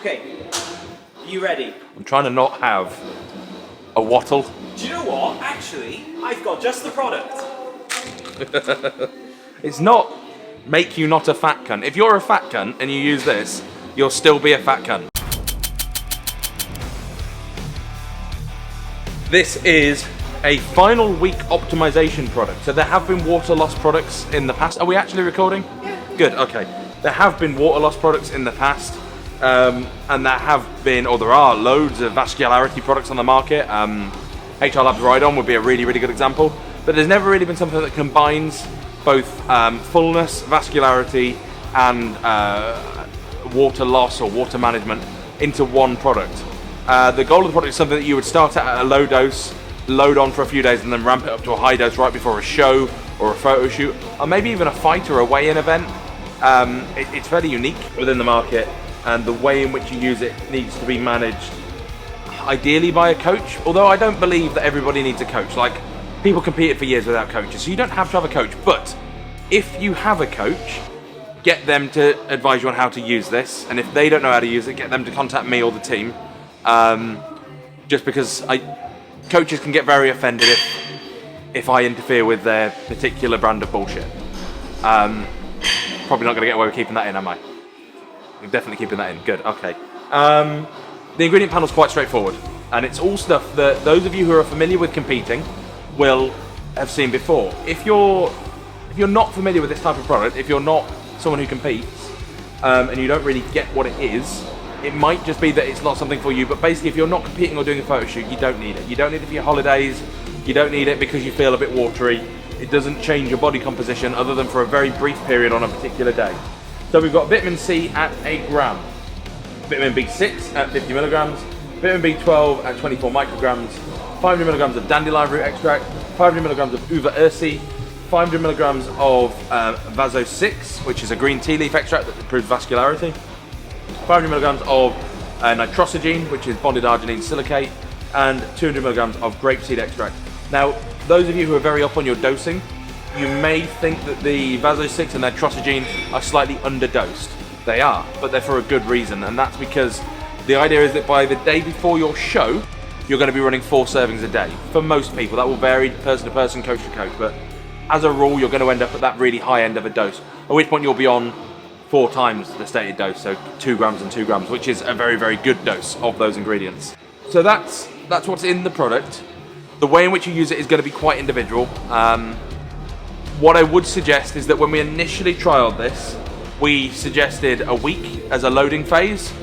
Okay, you ready? I'm trying to not have a wattle. Do you know what? Actually, I've got just the product. It's not make you not a fat cunt. If you're a fat cunt and you use this, you'll still be a fat cunt. This is a final week optimization product. So there have been water loss products in the past. Are we actually recording? Yeah. Good, okay. There have been water loss products in the past. And there are loads of vascularity products on the market. HR Labs Ride-On would be a really, really good example. But there's never really been something that combines both fullness, vascularity, and water loss or water management into one product. The goal of the product is something that you would start at a low dose, load on for a few days, and then ramp it up to a high dose right before a show or a photo shoot, or maybe even a fight or a weigh-in event. It's fairly unique within the market, and the way in which you use it needs to be managed ideally by a coach, although I don't believe that everybody needs a coach. Like, people competed for years without coaches, so you don't have to have a coach. But if you have a coach, get them to advise you on how to use this, and if they don't know how to use it, get them to contact me or the team. Just because coaches can get very offended if I interfere with their particular brand of bullshit. Probably not going to get away with keeping that in, am I? I'm definitely keeping that in. Good. Okay. The ingredient panel is quite straightforward, and it's all stuff that those of you who are familiar with competing will have seen before. If you're not familiar with this type of product, if you're not someone who competes, and you don't really get what it is, it might just be that it's not something for you. But basically, if you're not competing or doing a photo shoot, you don't need it. You don't need it for your holidays. You don't need it because you feel a bit watery. It doesn't change your body composition other than for a very brief period on a particular day. So we've got vitamin C at 8 gram, vitamin B6 at 50 milligrams, vitamin B12 at 24 micrograms, 500 milligrams of dandelion root extract, 500 milligrams of uva ursi, 500 milligrams of Vaso 6, which is a green tea leaf extract that improves vascularity, 500 milligrams of nitrosogene, which is bonded arginine silicate, and 200 milligrams of grapeseed extract. Now, those of you who are very up on your dosing, you may think that the Vaso 6 and nitrosogene are slightly underdosed. They are, but they're for a good reason, and that's because the idea is that by the day before your show, you're going to be running 4 servings a day. For most people, that will vary person to person, coach to coach, but as a rule, you're going to end up at that really high end of a dose, at which point you'll be on 4 times the stated dose, so 2 grams and 2 grams, which is a very, very good dose of those ingredients. So that's what's in the product. The way in which you use it is going to be quite individual. What I would suggest is that when we initially trialed this, we suggested a week as a loading phase,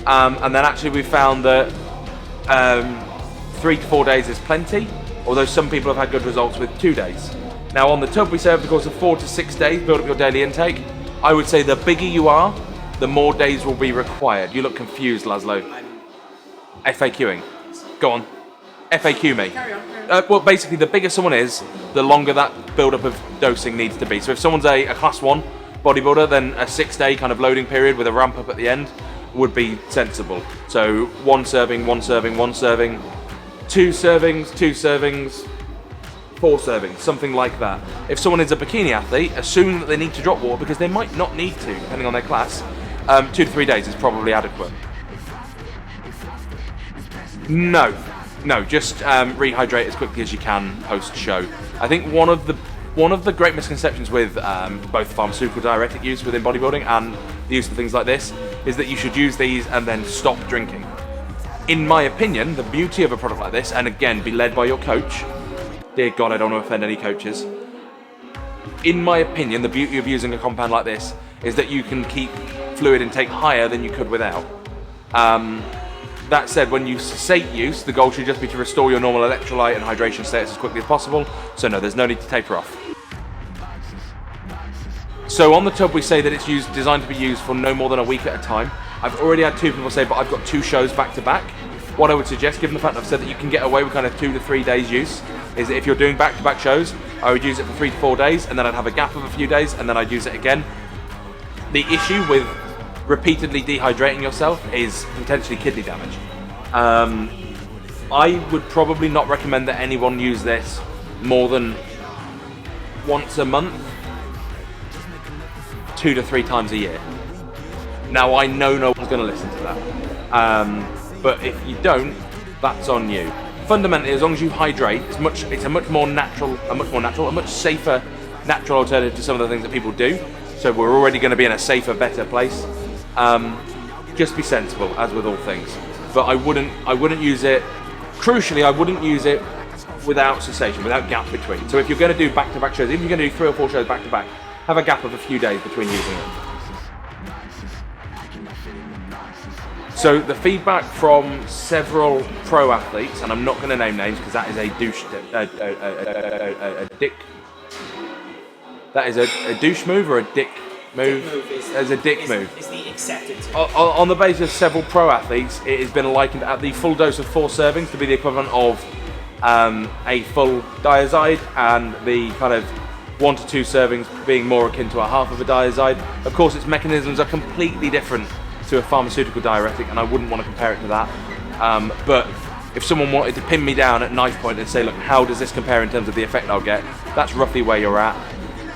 and then actually we found that 3 to 4 days is plenty, although some people have had good results with 2 days. Now on the tub we say over the course of 4 to 6 days, build up your daily intake. I would say the bigger you are, the more days will be required. You look confused, Laszlo. FAQing. Go on. FAQ me. Carry on. Well, basically, the bigger someone is, the longer that build-up of dosing needs to be. So if someone's a class 1 bodybuilder, then a 6-day kind of loading period with a ramp-up at the end would be sensible. So 1 serving, 1 serving, 1 serving, 2 servings, 2 servings, 4 servings, something like that. If someone is a bikini athlete, assume that they need to drop water because they might not need to, depending on their class. 2 to 3 days is probably adequate. No, just rehydrate as quickly as you can post-show. I think one of the great misconceptions with both pharmaceutical diuretic use within bodybuilding and the use of things like this is that you should use these and then stop drinking. In my opinion, the beauty of a product like this, and again, be led by your coach. Dear God, I don't want to offend any coaches. In my opinion, the beauty of using a compound like this is that you can keep fluid intake higher than you could without. That said, when you cessate use, the goal should just be to restore your normal electrolyte and hydration status as quickly as possible. So no, there's no need to taper off. So on the tub we say that it's designed to be used for no more than a week at a time. I've already had 2 people say, but I've got 2 shows back to back. What I would suggest, given the fact that I've said that you can get away with kind of 2 to 3 days use, is that if you're doing back-to-back shows, I would use it for 3 to 4 days, and then I'd have a gap of a few days, and then I'd use it again. The issue with repeatedly dehydrating yourself is potentially kidney damage. I would probably not recommend that anyone use this more than once a month, 2 to 3 times a year. Now I know no one's going to listen to that. But if you don't, that's on you. Fundamentally, as long as you hydrate, it's a much safer natural alternative to some of the things that people do. So we're already going to be in a safer, better place. Just be sensible, as with all things. But I wouldn't use it. Crucially, I wouldn't use it without cessation, without gap between. So if you're going to do back-to-back shows, if you're going to do 3 or 4 shows back-to-back, have a gap of a few days between using it. So the feedback from several pro athletes, and I'm not going to name names because that is a dick. That is a douche move or a dick move. As a dick move. Is the accepted on the basis of several pro athletes, it has been likened at the full dose of 4 servings to be the equivalent of a full diazide, and the kind of 1 to 2 servings being more akin to a half of a diazide. Of course, its mechanisms are completely different to a pharmaceutical diuretic, and I wouldn't want to compare it to that. But if someone wanted to pin me down at knife point and say, look, how does this compare in terms of the effect I'll get? That's roughly where you're at.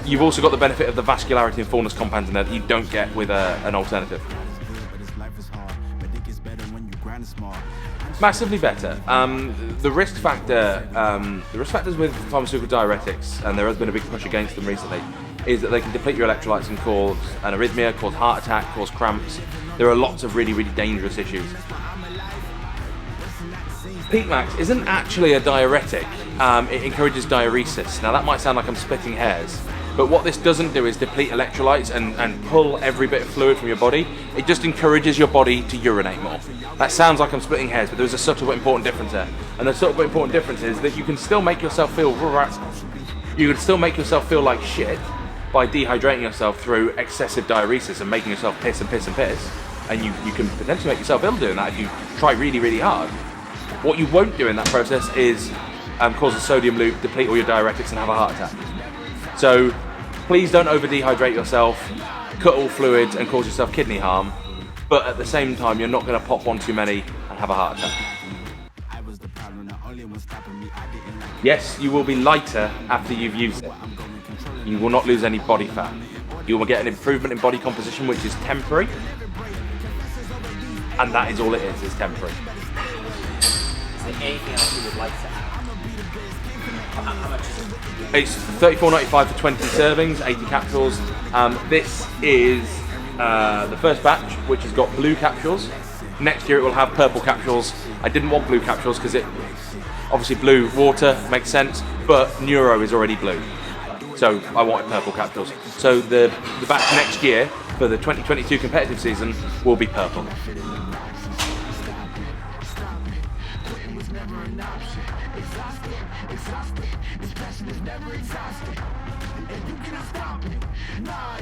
You've also got the benefit of the vascularity and fullness compounds in there that you don't get with an alternative. Massively better. The risk factors with pharmaceutical diuretics, and there has been a big push against them recently, is that they can deplete your electrolytes and cause an arrhythmia, cause heart attack, cause cramps. There are lots of really, really dangerous issues. Peak Max isn't actually a diuretic. It encourages diuresis. Now that might sound like I'm splitting hairs, but what this doesn't do is deplete electrolytes and pull every bit of fluid from your body. It just encourages your body to urinate more. That sounds like I'm splitting hairs, but there's a subtle but important difference there. And the subtle but important difference is that you can still make yourself feel like shit by dehydrating yourself through excessive diuresis and making yourself piss and piss and piss. And you can potentially make yourself ill doing that if you try really, really hard. What you won't do in that process is cause a sodium loop, deplete all your diuretics and have a heart attack. So please don't over dehydrate yourself, cut all fluids and cause yourself kidney harm, but at the same time you're not going to pop one too many and have a heart attack. Yes, you will be lighter after you've used it. You will not lose any body fat. You will get an improvement in body composition, which is temporary, and that is all it is temporary. Is there anything else you would like to add? How much is it? It's $34.95 for 20 servings, 80 capsules. This is the first batch, which has got blue capsules. Next year it will have purple capsules. I didn't want blue capsules because it obviously blue water makes sense, but Neuro is already blue. So I wanted purple capsules. So the batch next year for the 2022 competitive season will be purple. Exhausted, this passion is never exhausted, and you cannot stop me. Nah,